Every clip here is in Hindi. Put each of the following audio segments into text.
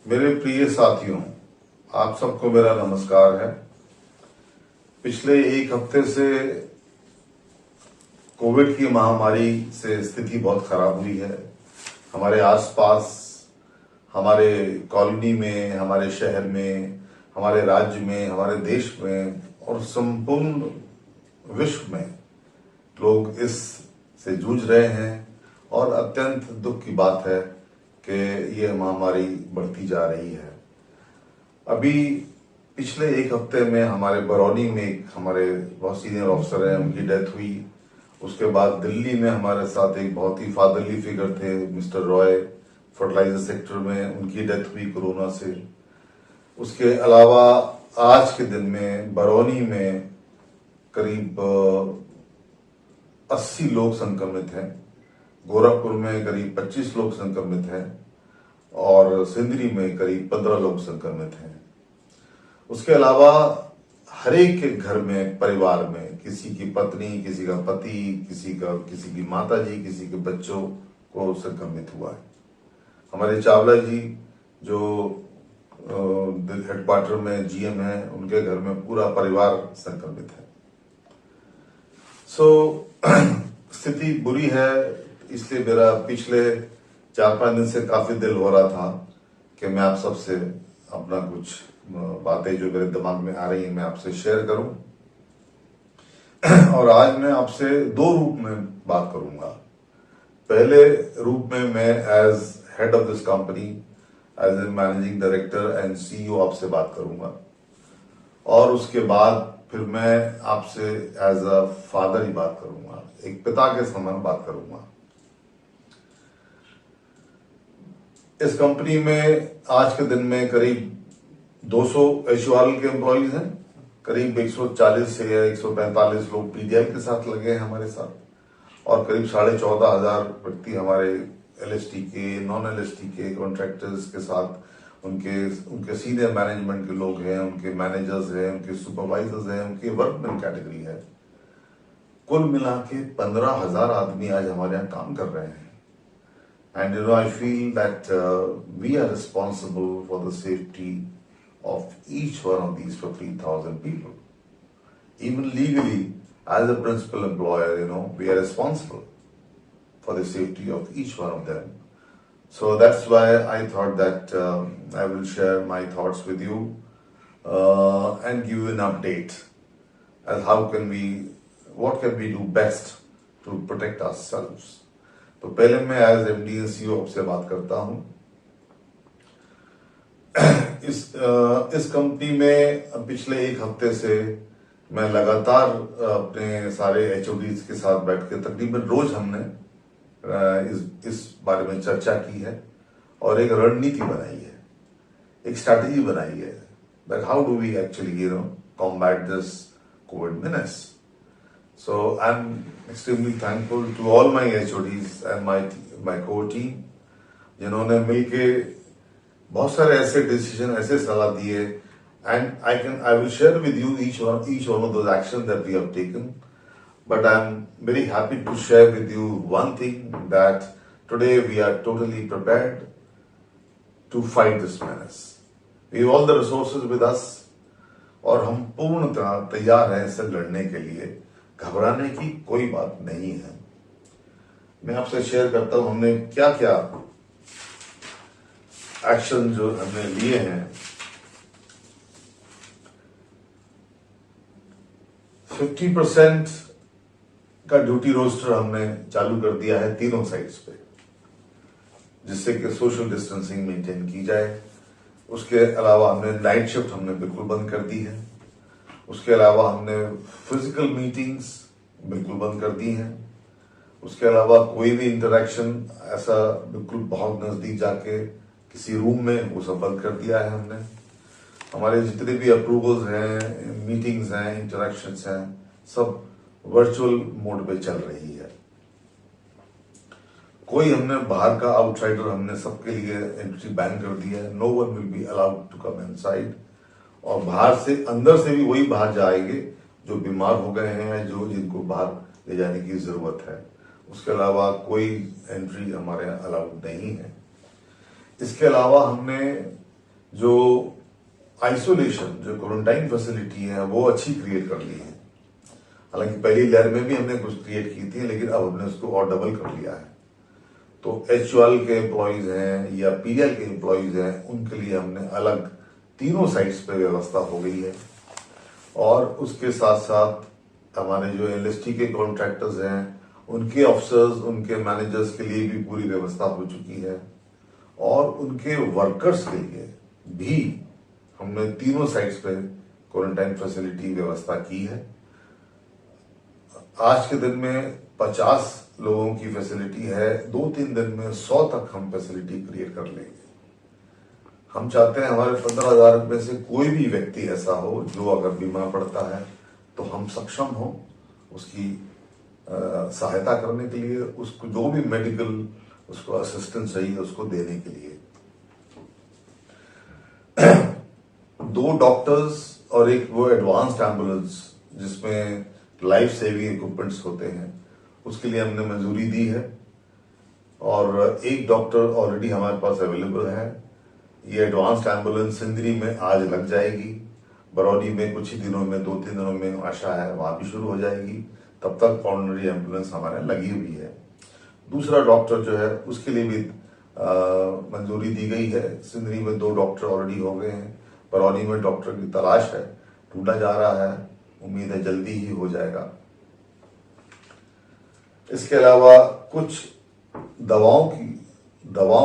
मेरे प्रिय साथियों, आप सबको मेरा नमस्कार है। पिछले एक हफ्ते से कोविड की महामारी से स्थिति बहुत खराब हुई है। हमारे आसपास, हमारे कॉलोनी में, हमारे शहर में, हमारे राज्य में, हमारे देश में और संपूर्ण विश्व में लोग इस से जूझ रहे हैं और अत्यंत दुख की बात है कि ये महामारी बढ़ती जा रही है। अभी पिछले एक हफ्ते में हमारे बरौनी में एक हमारे बहुत सीनियर ऑफिसर हैं, उनकी डेथ हुई। उसके बाद दिल्ली में हमारे साथ एक बहुत ही फादरली फिगर थे, मिस्टर रॉय, फर्टिलाइजर सेक्टर में, उनकी डेथ हुई कोरोना से। उसके अलावा आज के दिन में बरौनी में करीब 80 लोग संक्रमित हैं, गोरखपुर में करीब 25 लोग संक्रमित हैं और सिंदरी में करीब 15 लोग संक्रमित हैं। उसके अलावा हर एक के घर में, परिवार में किसी की पत्नी, किसी का पति, किसी की माता जी, किसी के बच्चों को संक्रमित हुआ है। हमारे चावला जी जो हेडक्वार्टर में जीएम है, उनके घर में पूरा परिवार संक्रमित है। स्थिति बुरी है। इसलिए मेरा पिछले 4-5 दिन से काफी दिल हो रहा था कि मैं आप सबसे अपना कुछ बातें जो मेरे दिमाग में आ रही हैं मैं आपसे शेयर करूं। और आज मैं आपसे 2 रूप में बात करूंगा। पहले रूप में मैं as head of this company, as a managing director and CEO आपसे बात करूंगा, और उसके बाद फिर मैं आपसे एज अ फादर ही बात करूंगा, एक पिता के समान बात करूंगा। इस कंपनी में आज के दिन में करीब 200 एचयूआरएल के एम्प्लॉइज हैं, करीब 140 से 145 लोग पीडीएल के साथ लगे हैं हमारे साथ, और करीब 14,500 व्यक्ति हमारे एलएसटी के, नॉन एलएसटी के कॉन्ट्रैक्टर्स के साथ, उनके सीनियर मैनेजमेंट के लोग हैं, उनके मैनेजर्स हैं, उनके सुपरवाइजर्स हैं, उनके वर्कमैन कैटेगरी है। कुल मिला के 15,000 आदमी आज हमारे यहाँ काम कर रहे हैं। And I feel that we are responsible for the safety of each one of these 15,000 people. Even legally, as a principal employer, we are responsible for the safety of each one of them. So that's why I thought that I will share my thoughts with you and give you an update as what can we do best to protect ourselves. तो पहले मैं एज एमडी एंड सीईओ आपसे बात करता हूं। इस कंपनी में पिछले एक हफ्ते से मैं लगातार अपने सारे एचओडीज के साथ बैठ के तकरीबन रोज हमने इस बारे में चर्चा की है और एक रणनीति बनाई है, एक स्ट्रैटेजी बनाई है that how do we actually combat this COVID menace. So I'm extremely thankful to all my HODs and my core team, जिन्होंने मिलके बहुत सारे ऐसे डिसीजन, ऐसे सलाह दिए, and I will share with you each one of those actions that we have taken. But I'm very happy to share with you one thing, that today we are totally prepared to fight this menace. We have all the resources with us, और हम पूर्णतः तैयार हैं इससे लड़ने के लिए। घबराने की कोई बात नहीं है। मैं आपसे शेयर करता हूं हमने क्या क्या एक्शन जो हमने लिए हैं। 50% का ड्यूटी रोस्टर हमने चालू कर दिया है तीनों साइड्स पे, जिससे कि सोशल डिस्टेंसिंग मेंटेन की जाए। उसके अलावा हमने नाइट शिफ्ट हमने बिल्कुल बंद कर दी है। उसके अलावा हमने फिजिकल मीटिंग्स बिल्कुल बंद कर दी हैं। उसके अलावा कोई भी इंटरेक्शन ऐसा बिल्कुल बहुत नजदीक जाके किसी रूम में, वो सब बंद कर दिया है हमने। हमारे जितने भी अप्रूवल्स हैं, मीटिंग्स हैं, इंटरेक्शंस हैं, सब वर्चुअल मोड पे चल रही है। कोई हमने बाहर का आउटसाइडर हमने सबके लिए एंट्री बैन कर दिया है। No one will be allowed to come inside. और बाहर से, अंदर से भी वही बाहर जाएंगे जो बीमार हो गए हैं, जिनको बाहर ले जाने की जरूरत है। उसके अलावा कोई एंट्री हमारे यहाँ अलाउड नहीं है। इसके अलावा हमने जो आइसोलेशन, जो क्वारंटाइन फैसिलिटी है वो अच्छी क्रिएट कर ली है। हालांकि पहली लहर में भी हमने कुछ क्रिएट की थी, लेकिन अब हमने उसको और डबल कर लिया है। तो HUL के एम्प्लॉयज हैं या PL के एम्प्लॉयज हैं, उनके लिए हमने अलग तीनों साइट्स पे व्यवस्था हो गई है। और उसके साथ साथ हमारे जो LST के कॉन्ट्रैक्टर्स हैं, उनके ऑफिसर्स, उनके मैनेजर्स के लिए भी पूरी व्यवस्था हो चुकी है। और उनके वर्कर्स के लिए भी हमने तीनों साइट्स पे क्वारंटाइन फैसिलिटी व्यवस्था की है। आज के दिन में 50 लोगों की फैसिलिटी है, 2-3 दिन में 100 तक हम फैसिलिटी क्रिएट कर लेंगे। हम चाहते हैं हमारे 15,000 में से कोई भी व्यक्ति ऐसा हो जो अगर बीमार पड़ता है तो हम सक्षम हो उसकी सहायता करने के लिए, उसको जो भी मेडिकल उसको असिस्टेंस चाहिए उसको देने के लिए। 2 डॉक्टर्स और एक वो एडवांस्ड एम्बुलेंस जिसमें लाइफ सेविंग इक्विपमेंट्स होते हैं, उसके लिए हमने मंजूरी दी है। और एक डॉक्टर ऑलरेडी हमारे पास अवेलेबल है। ये एडवांस्ड एम्बुलेंस सिंदरी में आज लग जाएगी, बरौनी में कुछ ही दिनों में, 2-3 दिनों में आशा है वहां भी शुरू हो जाएगी। तब तक ऑर्डिनरी एम्बुलेंस हमारे लगी हुई है। दूसरा डॉक्टर जो है उसके लिए भी मंजूरी दी गई है। सिंदरी में 2 डॉक्टर ऑलरेडी हो गए हैं, बरौनी में डॉक्टर की तलाश है, ढूंढा जा रहा है, उम्मीद है जल्दी ही हो जाएगा। इसके अलावा कुछ दवाओं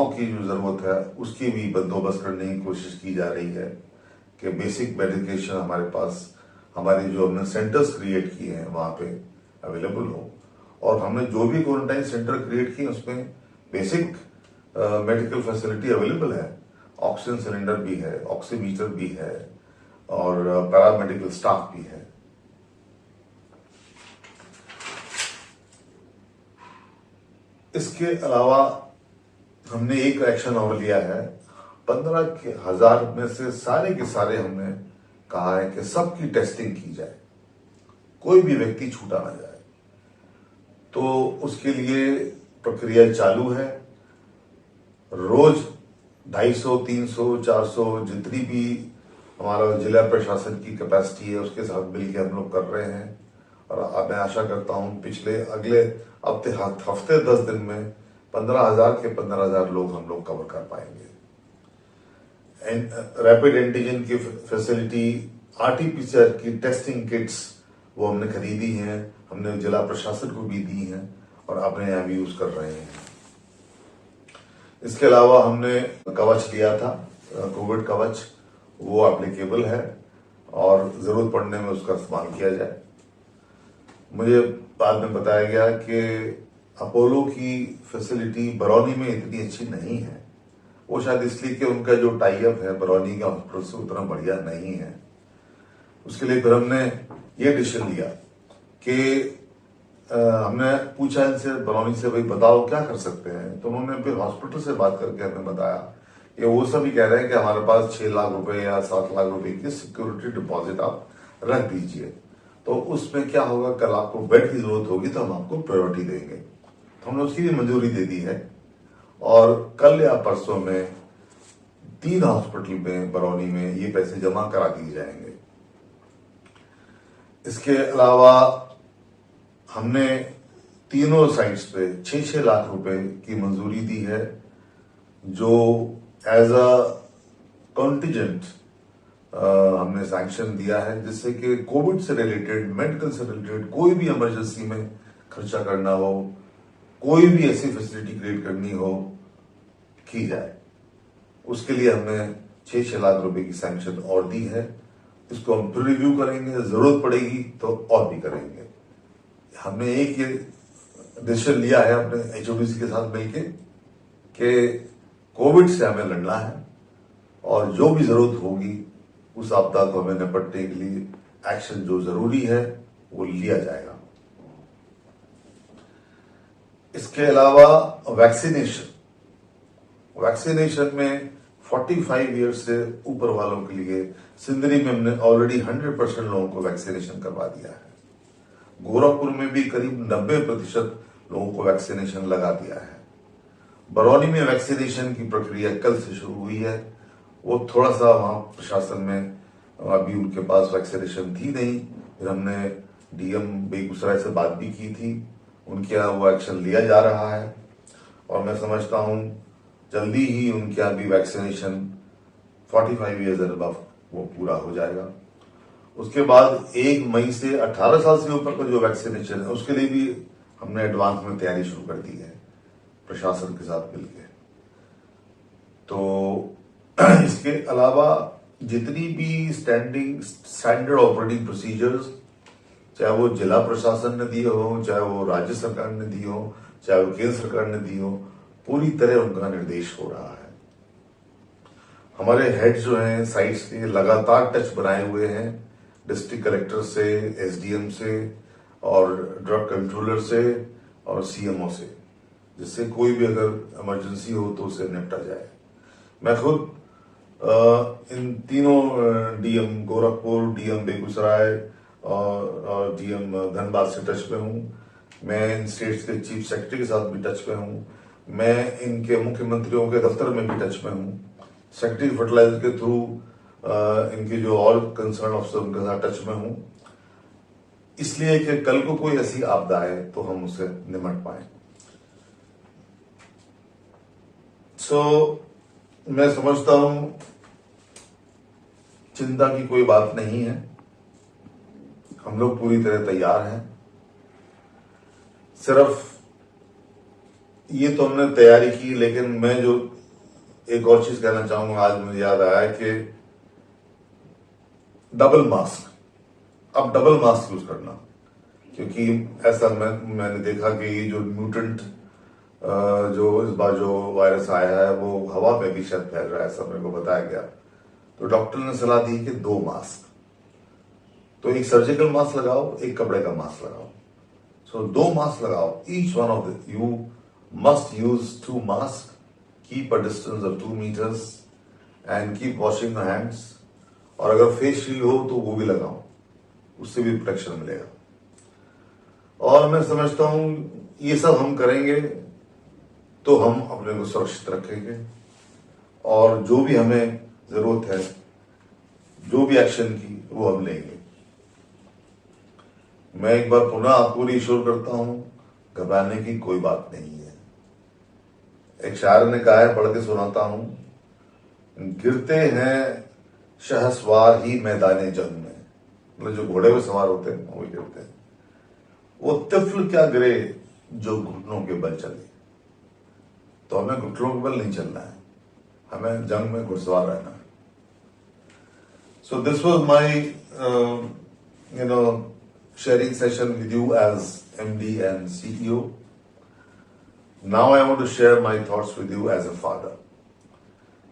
की जो जरूरत है उसकी भी बंदोबस्त करने की कोशिश की जा रही है कि बेसिक मेडिकेशन हमारे पास, हमारे जो हमने सेंटर्स क्रिएट किए हैं वहां पे अवेलेबल हो। और हमने जो भी क्वारंटाइन सेंटर क्रिएट किए उसमें बेसिक मेडिकल फैसिलिटी अवेलेबल है। ऑक्सीजन सिलेंडर भी है, ऑक्सीमीटर भी है और पैरामेडिकल स्टाफ भी है। इसके अलावा हमने एक एक्शन और लिया है। 15,000 में से सारे के सारे हमने कहा है कि सबकी टेस्टिंग की जाए, कोई भी व्यक्ति छूटा ना जाए। तो उसके लिए प्रक्रिया चालू है। रोज 250, 300, 400 जितनी भी हमारा जिला प्रशासन की कैपेसिटी है उसके साथ मिलकर हम लोग कर रहे हैं। और मैं आशा करता हूं अगले हफ्ते 10 दिन में 15,000 के 15,000 लोग हम लोग कवर कर पाएंगे। रैपिड एंटीजन की फैसिलिटी, RT-PCR की टेस्टिंग किट्स वो हमने खरीदी हैं, हमने जिला प्रशासन को भी दी हैं और अपने यहाँ भी यूज कर रहे हैं। इसके अलावा हमने कवच लिया था, कोविड कवच, वो एप्लीकेबल है और जरूरत पड़ने में उसका इस्तेमाल किया जाए। मुझे बाद में बताया गया कि अपोलो की फैसिलिटी बरौनी में इतनी अच्छी नहीं है। वो शायद इसलिए कि उनका जो टाई अप है बरौनी का हॉस्पिटल से उतना बढ़िया नहीं है। उसके लिए फिर हमने ये डिसीजन लिया कि हमने पूछा इनसे, बरौनी से, भाई बताओ क्या कर सकते हैं। तो उन्होंने फिर हॉस्पिटल से बात करके हमें बताया कि वो सभी कह रहे हैं कि हमारे पास 6 लाख रुपए या 7 लाख रुपए की सिक्योरिटी डिपॉजिट आप रख दीजिए, तो उसमें क्या होगा, कल आपको बेड की जरूरत होगी तो हम आपको प्रायोरिटी देंगे। तो हमने उसकी भी मंजूरी दे दी है और कल या परसों में 3 हॉस्पिटल में बरौनी में ये पैसे जमा करा दिए जाएंगे। इसके अलावा हमने तीनों साइट्स पे 6-6 लाख रुपए की मंजूरी दी है, जो एज अ कॉन्टिजेंट हमने सैंक्शन दिया है, जिससे कि कोविड से रिलेटेड, मेडिकल से रिलेटेड कोई भी इमरजेंसी में खर्चा करना हो, कोई भी ऐसी फैसिलिटी क्रिएट करनी हो, की जाए। उसके लिए हमने 6-6 लाख रुपए की सैंक्शन और दी है। इसको हम फिर रिव्यू करेंगे, जरूरत पड़ेगी तो और भी करेंगे। हमने एक ये डिसीजन लिया है अपने HODC के साथ मिलकर कि कोविड से हमें लड़ना है और जो भी जरूरत होगी उस आपदा को हमें निपटने के लिए एक्शन जो जरूरी है वो लिया जाएगा। इसके अलावा वैक्सीनेशन में 45 ईयर्स से ऊपर वालों के लिए सिंदरी में हमने ऑलरेडी 100% लोगों को वैक्सीनेशन करवा दिया है। गोरखपुर में भी करीब 90% लोगों को वैक्सीनेशन लगा दिया है। बरौनी में वैक्सीनेशन की प्रक्रिया कल से शुरू हुई है वो थोड़ा सा वहाँ प्रशासन में अभी उनके पास वैक्सीनेशन थी नहीं। फिर हमने डीएम बेगूसराय से बात भी की थी, उनके यहाँ वो एक्शन लिया जा रहा है और मैं समझता हूँ जल्दी ही उनके यहाँ भी वैक्सीनेशन 45 ईयर्स एंड अबव वो पूरा हो जाएगा। उसके बाद 1 मई से 18 साल से ऊपर का जो वैक्सीनेशन है उसके लिए भी हमने एडवांस में तैयारी शुरू कर दी है प्रशासन के साथ मिलकर। तो इसके अलावा जितनी भी स्टैंडर्ड ऑपरेटिंग प्रोसीजर्स, चाहे वो जिला प्रशासन ने दिए हो, चाहे वो राज्य सरकार ने दिए हो, चाहे वो केंद्र सरकार ने दी हो, पूरी तरह उनका निर्देश हो रहा है। हमारे हेड जो हैं साइट्स के लगातार टच बनाए हुए हैं डिस्ट्रिक्ट कलेक्टर से, एसडीएम से और ड्रग कंट्रोलर से और सीएमओ से, जिससे कोई भी अगर इमरजेंसी हो तो उसे निपटा जाए। मैं खुद इन तीनों डीएम गोरखपुर, डीएम बेगूसराय और डीएम धनबाद से टच पे हूँ। मैं इन स्टेट्स के चीफ सेक्रेटरी के साथ भी टच पे हूँ। मैं इनके मुख्यमंत्रियों के दफ्तर में भी टच पे हूँ। सेक्रेटरी फर्टिलाइजर के थ्रू इनके जो और कंसर्न ऑफिसर उनके साथ टच में हूँ, इसलिए कि कल को कोई ऐसी आपदा आए तो हम उससे निपट पाए। मैं समझता हूं चिंता की कोई बात नहीं है, हम लोग पूरी तरह तैयार हैं। सिर्फ ये तो हमने तैयारी की, लेकिन मैं जो एक और चीज कहना चाहूंगा, आज मुझे याद आया कि डबल मास्क, अब डबल मास्क यूज करना, क्योंकि ऐसा मैंने देखा कि ये जो म्यूटेंट जो इस बार जो वायरस आया है वो हवा में भी शायद फैल रहा है, ऐसा मेरे को बताया गया। तो डॉक्टर ने सलाह दी कि 2 मास्क, तो एक सर्जिकल मास्क लगाओ, एक कपड़े का मास्क लगाओ। 2 मास्क लगाओ, each one of you must use 2 masks, keep a distance of 2 metres and keep washing your hands. और अगर फेस शील्ड हो तो वो भी लगाओ, उससे भी प्रोटेक्शन मिलेगा। और मैं समझता हूं ये सब हम करेंगे तो हम अपने को सुरक्षित रखेंगे, और जो भी हमें जरूरत है, जो भी एक्शन की, वो हम लेंगे। मैं एक बार पुनः आपको रिश्योर करता हूं, घबराने की कोई बात नहीं है। एक शायर ने कहा है, पढ़ के सुनाता हूं, गिरते हैं शहसवार ही मैदाने जंग में, मतलब जो घोड़े पे सवार होते हैं वो गिरते हैं। वो तिफल क्या गिरे जो घुटनों के बल चले। तो हमें घुटनों के बल नहीं चलना है, हमें जंग में घुड़सवार रहना है। So this was my sharing session with you as MD and CEO. Now I want to share my thoughts with you as a father,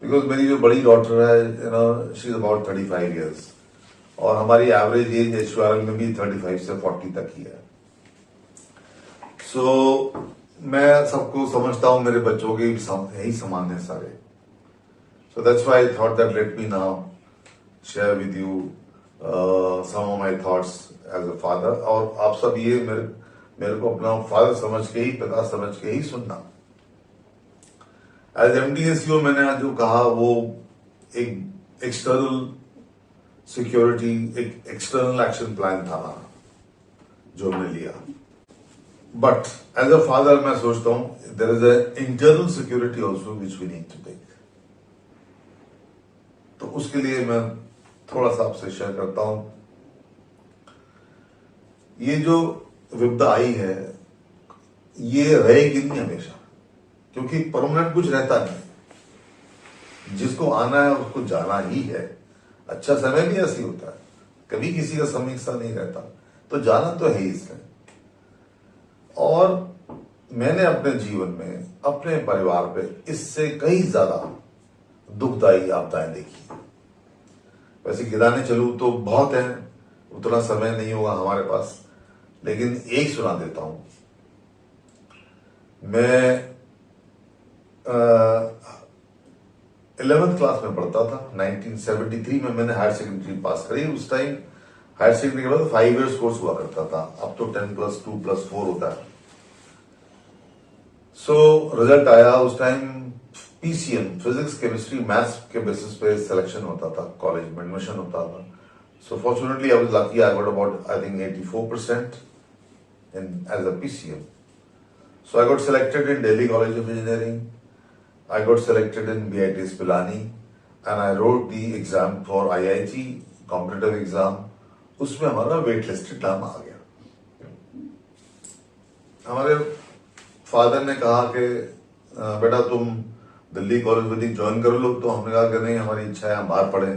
because मेरी जो बड़ी डॉटर है, she is about 35 years, और हमारी एवरेज एज एचयूआरएल में भी 35 से 40 तक ही है। मैं सबको समझता हूं, मेरे बच्चों के यही समान है सारे। That's why I thought that let me now share with you some of my thoughts as a father। और आप सब ये मेरे को अपना फादर समझ के ही, पिता समझ के ही सुनना। एज एमडी एंड सीईओ मैंने आज जो कहा वो एक एक्सटर्नल सिक्योरिटी, एक एक्सटर्नल एक्शन प्लान था जो हमने लिया। बट एज अ फादर मैं सोचता हूं there is a internal security also which we need to take. तो उसके लिए मैं थोड़ा सा आपसे शेयर करता हूं। ये जो विपदा आई है ये रहेगी नहीं हमेशा, क्योंकि परमानेंट कुछ रहता नहीं। जिसको आना है उसको जाना ही है। अच्छा समय भी ऐसी होता है, कभी किसी का समय हिस्सा नहीं रहता, तो जाना तो है ही इसमें। और मैंने अपने जीवन में, अपने परिवार पे इससे कई ज्यादा दुखदायी आपदाएं देखी। वैसे गिनाने चलूं तो बहुत है, उतना समय नहीं होगा हमारे पास, लेकिन एक सुना देता हूं। मैं 11th क्लास में पढ़ता था। 1973 में मैंने हायर सेकेंडरी पास करी। उस टाइम हायर सेकेंडरी के बाद 5 इयर्स कोर्स हुआ करता था, अब तो 10+2+4 होता है। रिजल्ट आया उस time PCM, physics chemistry maths के बेसिस पे सिलेक्शन होता था, कॉलेज में एडमिशन होता था. So fortunately, I was lucky. I got about, I think, 84% in as a PCM. So I got selected in Delhi College of Engineering. I got selected in BITS Pilani, and I wrote the exam for IIT competitive exam. उसमें हमारा वेट लिस्टेड नाम आ गया. हमारे फादर ने कहा कि बेटा तुम दिल्ली कॉलेज वैदिक ज्वाइन कर लो. तो हमने कहा कि नहीं, हमारी इच्छा है हम बाहर पढ़ें.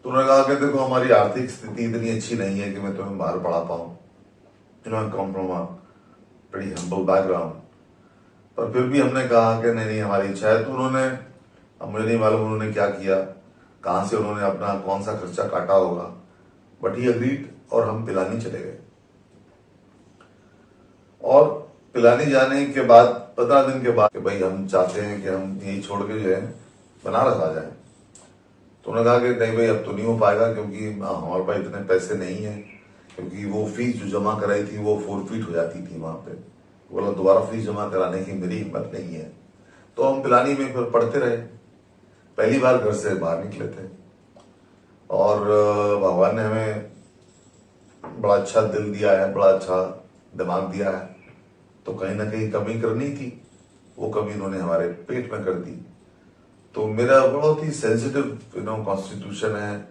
तो उन्होंने कहा कि देखो हमारी आर्थिक स्थिति इतनी अच्छी नहीं है कि मैं तुम्हें बाहर पढ़ा पाऊं. Come from a pretty humble background. पर फिर भी हमने कहा कि नहीं हमारी इच्छा है. तो उन्होंने, अब मुझे नहीं मालूम उन्होंने क्या किया, कहां से उन्होंने अपना कौन सा खर्चा काटा होगा, बट ही अग्रीड और हम पिलानी चले गए. और पिलानी जाने के बाद 15 दिन के बाद कि भाई हम चाहते हैं कि हम यही छोड़ के जो है बनारस आ जाएं. तो उन्होंने कहा कि नहीं भाई अब तो नहीं हो पाएगा क्योंकि हमारे पास इतने पैसे नहीं है, क्योंकि वो फीस जो जमा कराई थी वो फोरफीट हो जाती थी वहां पे. बोला दोबारा फीस जमा कराने की मेरी हिम्मत नहीं है. तो हम पिलानी में फिर पढ़ते रहे. पहली बार घर से बाहर निकले थे और भगवान ने हमें बड़ा अच्छा दिल दिया है, बड़ा अच्छा दिमाग दिया है. तो कहीं ना कहीं कमी करनी थी, वो कमी उन्होंने हमारे पेट में कर दी. तो मेरा बहुत ही सेंसिटिव कॉन्स्टिट्यूशन है,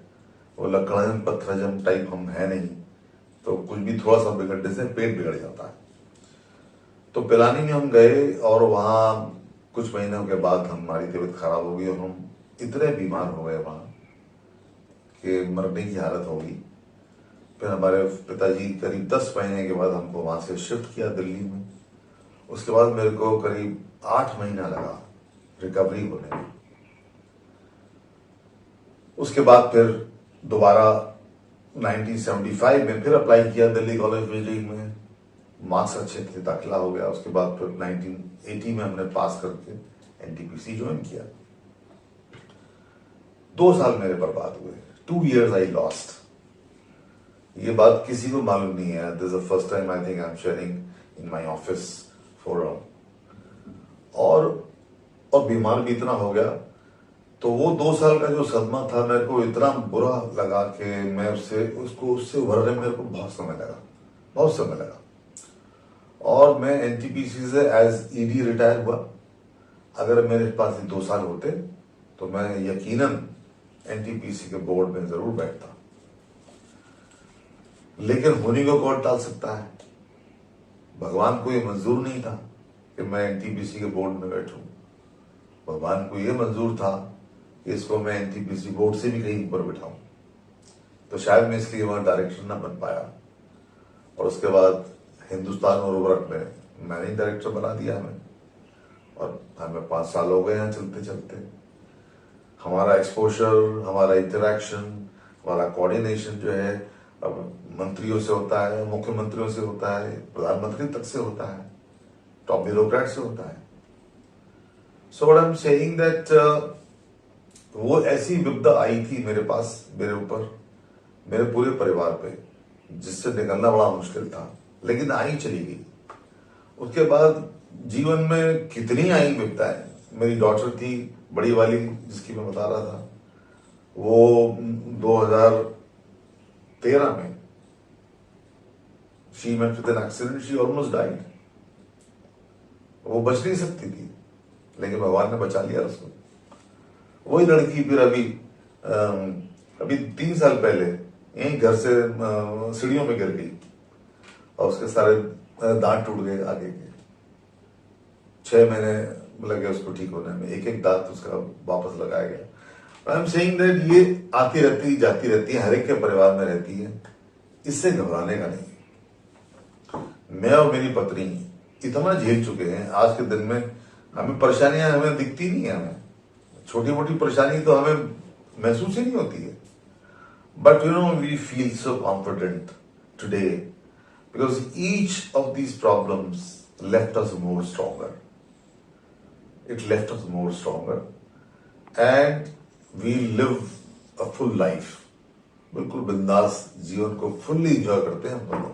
वो लकड़म पत्थरजम टाइप हम है नहीं. तो कुछ भी थोड़ा सा बिगड़ने से पेट बिगड़ जाता है. तो पिलानी में हम गए और वहाँ कुछ महीनों के बाद हमारी तबीयत खराब हो गई और हम इतने बीमार हो गए वहाँ कि मरने की हालत हो गई. फिर हमारे पिताजी करीब 10 महीने के बाद हमको वहां से शिफ्ट किया दिल्ली में. उसके बाद मेरे को करीब 8 महीना लगा रिकवरी होने में. उसके बाद फिर दोबारा 1975 में फिर अप्लाई किया दिल्ली कॉलेज ऑफ इंजीनियरिंग में. मार्क्स अच्छे थे, दाखिला हो गया. उसके बाद फिर 1980 में हमने पास करके एनटीपीसी ज्वाइन किया. 2 साल मेरे बर्बाद हुए. 2 years आई लॉस्ट. ये बात किसी को मालूम नहीं है. This is the first time I think I am sharing in my office forum. और बीमार भी इतना हो गया. तो वो 2 साल का जो सदमा था मेरे को इतना बुरा लगा कि मैं उससे उभरने में मेरे को बहुत समय लगा. और मैं एनटीपीसी से एज ईडी रिटायर हुआ. अगर मेरे पास 2 साल होते तो मैं यकीनन एनटीपीसी के बोर्ड में जरूर बैठता. लेकिन होने को कौन टाल सकता है. भगवान को ये मंजूर नहीं था कि मैं एनटीपीसी के बोर्ड में बैठूं. भगवान को ये मंजूर था कि इसको मैं एनटीपीसी बोर्ड से भी कहीं ऊपर बिठाऊं. तो शायद मैं इसलिए वहां डायरेक्टर ना बन पाया. और उसके बाद हिंदुस्तान और उर्वरक में मैनेजिंग डायरेक्टर बना दिया हमें. और हमें 5 साल हो गए यहाँ चलते चलते. हमारा एक्सपोजर, हमारा इंटरेक्शन, हमारा कोऑर्डिनेशन जो है अब मंत्रियों से होता है, मुख्यमंत्रियों से होता है, प्रधानमंत्री तक से होता है, टॉप ब्यूरोक्रेट से होता है. So what I am saying that वो ऐसी विपदा आई थी मेरे पास, मेरे ऊपर, मेरे पूरे परिवार पे, जिससे निकलना बड़ा मुश्किल था. लेकिन आई चली गई. उसके बाद जीवन में कितनी आई विपदाएं. मेरी डॉटर थी बड़ी वाली जिसकी मैं बता रहा था, वो 2013 में she met with an accident. She almost died. वो बच नहीं सकती थी लेकिन भगवान ने बचा लिया उसको. वही लड़की फिर अभी 3 साल पहले यहीं घर से सीढ़ियों में गिर गई और उसके सारे दांत टूट गए आगे के. 6 महीने लगे उसको ठीक होने में. एक दांत उसका वापस लगाया गया. आई एम सेइंग दैट ये आती रहती जाती रहती है, हर एक के परिवार में रहती है. इससे घबराने का नहीं. मैं और मेरी पत्नी इतना झेल चुके हैं. आज के दिन में हमें परेशानियां हमें दिखती नहीं है. हमें छोटी मोटी परेशानी तो हमें महसूस ही नहीं होती है. But we feel so confident today because each of these problems left us more stronger. It left us more stronger and we live a full life. बिल्कुल बिंदास जीवन को फुल्ली एंजॉय करते हैं हम दोनों.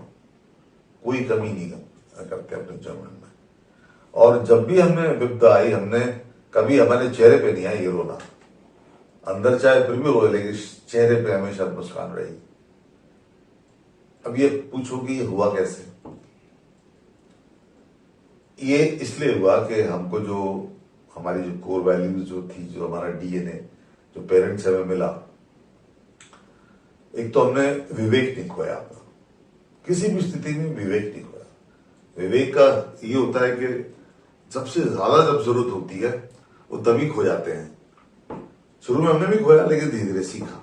कोई कमी नहीं करते अपने जीवन में. और जब भी हमें विपदा आई हमने कभी हमारे चेहरे पे नहीं आया ये रोना। अंदर चाहे फिर भी रोए, लेकिन चेहरे पे हमेशा मुस्कान रही। अब ये पूछो कि ये हुआ कैसे? ये इसलिए हुआ कि हमको जो हमारी जो कोर वैल्यूज जो थी, जो हमारा डीएनए, जो पेरेंट्स हमें मिला, एक तो हमने विवेक नहीं खोया अपना, किसी भी स्थिति में विवेक नहीं खोया। विवेक का ये होता है कि सबसे ज्यादा जब जरूरत होती है वो तभी खो जाते हैं। शुरू में हमने भी खोया, लेकिन धीरे धीरे सीखा।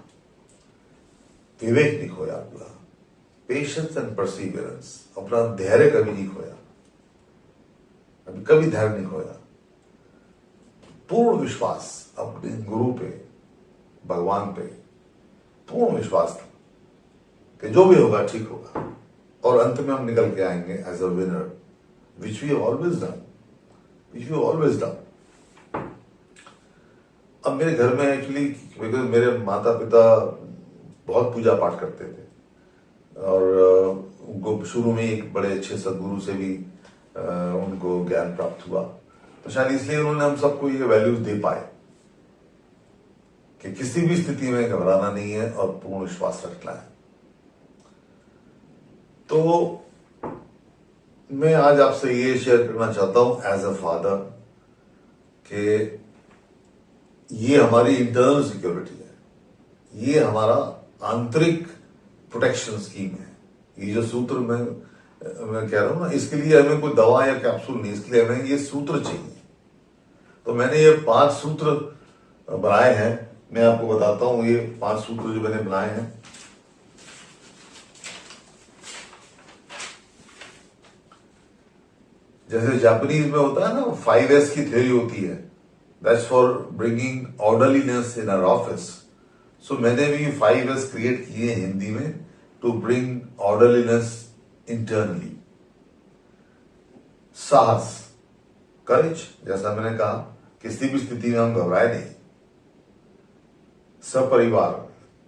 विवेक नहीं खोया अपना, पेशेंस एंड परसिवियरेंस, अपना धैर्य कभी नहीं खोया, कभी धैर्य नहीं खोया। पूर्ण विश्वास अपने गुरु पे, भगवान पे पूर्ण विश्वास था कि जो भी होगा ठीक होगा, और अंत में हम निकल के आएंगे as a winner, which we always done, which we always done. अब मेरे घर में एक्चुअली मेरे माता पिता बहुत पूजा पाठ करते थे, और उनको शुरू में एक बड़े अच्छे सदगुरु से भी उनको ज्ञान प्राप्त हुआ, तो शायद इसलिए उन्होंने हम सबको ये वैल्यूज दे पाए कि किसी भी स्थिति में घबराना नहीं है और पूर्ण विश्वास रखना है। तो मैं आज आपसे ये शेयर करना चाहता हूं एज अ फादर कि ये हमारी इंटरनल सिक्योरिटी है, ये हमारा आंतरिक प्रोटेक्शन स्कीम है। ये जो सूत्र मैं कह रहा हूं ना, इसके लिए हमें कोई दवा या कैप्सूल नहीं, इसके लिए हमें ये सूत्र चाहिए। तो मैंने ये 5 सूत्र बनाए हैं, मैं आपको बताता हूं। ये 5 सूत्र जो मैंने बनाए हैं, जैसे जापानीज में होता है ना, 5S की थ्योरी होती है, that's for bringing orderliness in our office. So मैंने भी 5S क्रिएट किए हिंदी में, टू ब्रिंग ऑर्डरलीनेस इंटरनली। साहस, करेज, जैसा मैंने कहा, किसी भी स्थिति में हम घबराए नहीं। सपरिवार,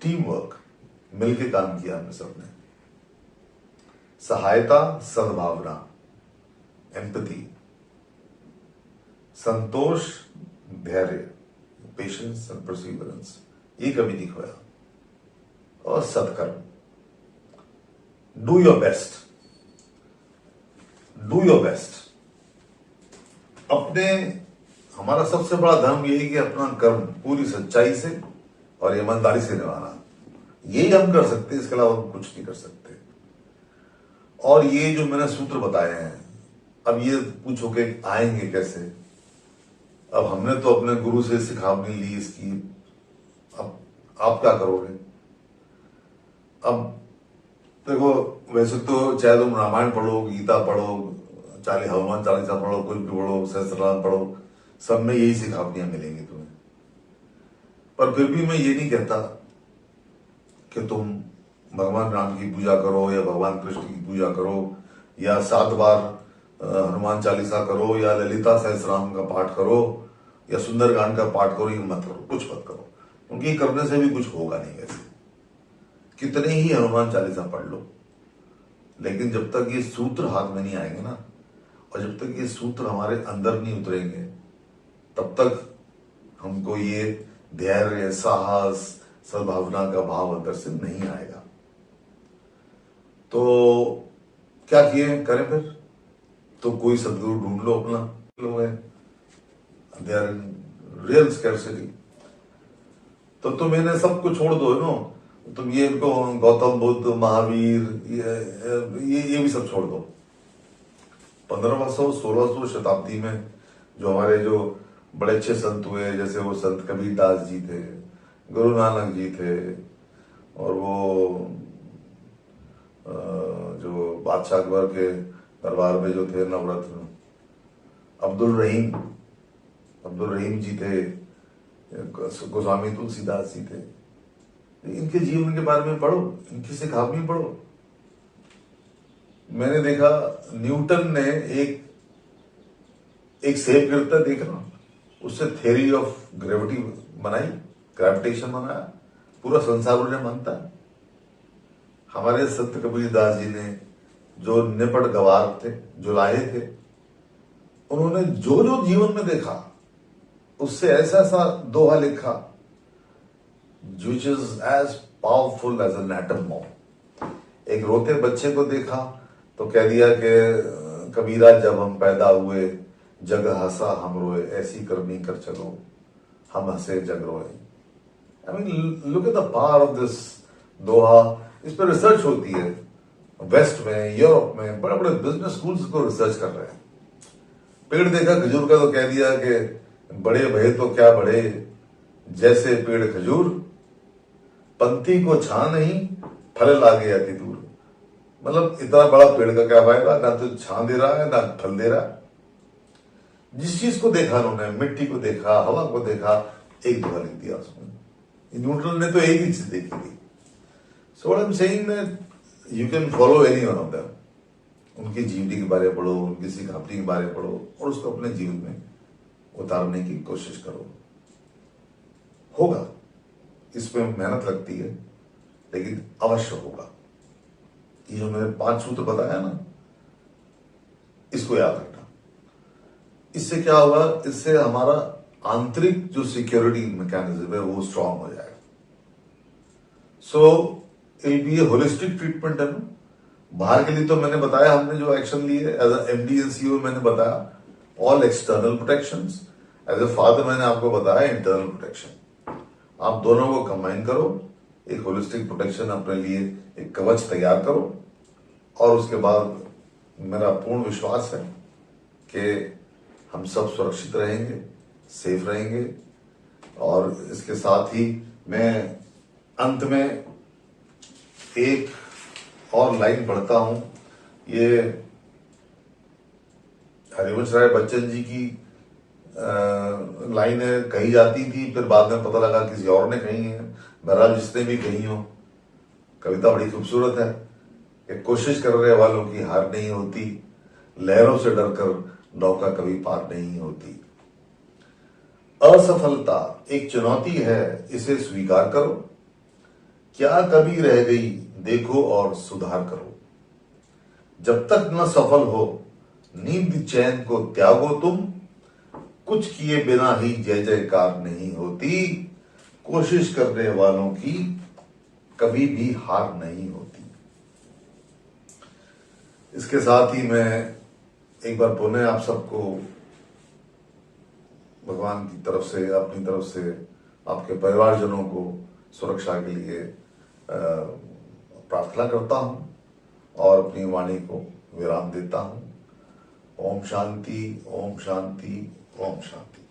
टीम वर्क, मिलकर काम किया हमने सबने। सहायता, सद्भावना, एम्पैथी। संतोष, धैर्य, पेशेंस एंड परसिवरेंस, ये कभी नहीं खोया। और सत्कर्म, do your best, do your best. अपने, हमारा सबसे बड़ा धर्म यही कि अपना कर्म पूरी सच्चाई से और ईमानदारी से निभाना, यही हम कर सकते हैं, इसके अलावा हम कुछ नहीं कर सकते। और ये जो मैंने सूत्र बताए हैं, अब ये पूछो कि आएंगे कैसे? अब हमने तो अपने गुरु से सिखावनी ली इसकी, अब आप क्या करोगे? अब देखो, वैसे तो चाहे तुम रामायण पढ़ो, गीता पढ़ो, चाहे हनुमान चालीसा पढ़ो, कुछ भी पढ़ो, सहस्त्रनाम पढ़ो, सब में यही सिखावनियां मिलेंगी तुम्हें। पर फिर भी मैं ये नहीं कहता कि तुम भगवान राम की पूजा करो या भगवान कृष्ण की पूजा करो या 7 बार हनुमान चालीसा करो या ललिता सहस्त्रनाम का पाठ करो या सुंदरकांड का पाठ करो। ये मत करो, कुछ मत करो, क्योंकि करने से भी कुछ होगा नहीं। वैसे कितने ही हनुमान चालीसा पढ़ लो, लेकिन जब तक ये सूत्र हाथ में नहीं आएंगे ना, और जब तक ये सूत्र हमारे अंदर नहीं उतरेंगे, तब तक हमको ये धैर्य, साहस, सद्भावना का भाव अंदर से नहीं आएगा। तो क्या किए करें फिर? तो कोई सदगुरु ढूंढ लो अपना। लोग हैं, they are in real scarcity. तो तुम इन्हें सबको छोड़ दो नो, तुम ये इनको गौतम बुद्ध, महावीर, ये भी सब छोड़ दो। 1500 1600 शताब्दी में जो हमारे जो बड़े अच्छे संत हुए, जैसे वो संत कबीर दास जी थे, गुरु नानक जी थे, और वो जो बादशाह अकबर के दरबार में जो थे नवरत्न, अब्दुल रहीम जी थे, गोस्वामी तुलसीदास जी थे। इनके जीवन के बारे में पढ़ो, इनकी सिखावनी पढ़ो। मैंने देखा न्यूटन ने एक सेब गिरता देखा, उससे थ्योरी ऑफ ग्रेविटी बनाई, ग्रेविटेशन बनाया, पूरा संसार उन्हें मानता है। हमारे संत कबीर दास जी ने जो निपट गवार थे, जो लाए थे, उन्होंने जो जो जीवन में देखा उससे ऐसा ऐसा दोहा लिखा which is as powerful as an atom bomb. एक रोते बच्चे को देखा तो कह दिया कि कबीरा जब हम पैदा हुए जग हंसा हम रोए, ऐसी करनी कर चलो हम हंसे जग रोए। I mean look at the power of this दोहा। इस पर रिसर्च होती है, वेस्ट में यूरोप में बड़े बड़े बिजनेस स्कूल्स को रिसर्च कर रहे हैं। पेड़ देखा खजूर का तो कह दिया कि बड़े भय तो क्या बड़े, जैसे पेड़ खजूर पंथी को छा नहीं फल लागे अति दूर। मतलब इतना बड़ा पेड़ का क्या फायदा, ना तो छां दे रहा है ना फल दे रहा है। जिस चीज को देखा उन्होंने, मिट्टी को देखा, हवा को देखा, एक दोहा लिख दिया उसमें। न्यूटन ने तो एक ही चीज देखी थी। So what I am saying that you can follow any one of them. उनकी जीवनी के बारे में पढ़ो, उनकी सिखावटी के बारे में पढ़ो और उसको अपने जीवन में उतारने की कोशिश करो। होगा, इसमें मेहनत लगती है लेकिन अवश्य होगा। ये जो मैंने 5 सूत्र बताया ना, इसको याद रखना। इससे क्या होगा, इससे हमारा आंतरिक जो सिक्योरिटी मैकेनिज्म है वो स्ट्रांग हो जाएगा। So it be A holistic treatment है ना। बाहर के लिए तो मैंने बताया, हमने जो एक्शन लिए एज एमडी एंड सीईओ मैंने बताया all external protections, as a father मैंने आपको बताया इंटरनल प्रोटेक्शन। आप दोनों को कंबाइन करो, एक होलिस्टिक प्रोटेक्शन अपने लिए एक कवच तैयार करो और उसके बाद मेरा पूर्ण विश्वास है कि हम सब सुरक्षित रहेंगे, सेफ रहेंगे। और इसके साथ ही मैं अंत में एक और लाइन पढ़ता हूं। ये हरिवंश राय बच्चन जी की लाइन है, कही जाती थी, फिर बाद में पता लगा किसी और ने कही है। बहरहाल जिसने भी कही हो, कविता बड़ी खूबसूरत है कि कोशिश करने वालों की हार नहीं होती, लहरों से डरकर नौका कभी पार नहीं होती। असफलता एक चुनौती है, इसे स्वीकार करो। क्या कभी रह गई देखो और सुधार करो। जब तक न सफल हो नींद चैन को त्यागो तुम, कुछ किए बिना ही जय जयकार नहीं होती। कोशिश करने वालों की कभी भी हार नहीं होती। इसके साथ ही मैं एक बार पुनः आप सबको भगवान की तरफ से, अपनी तरफ से, आपके परिवारजनों को सुरक्षा के लिए प्रार्थना करता हूं और अपनी वाणी को विराम देता हूं। ओम शांति, ओम शांति, ओम शांति।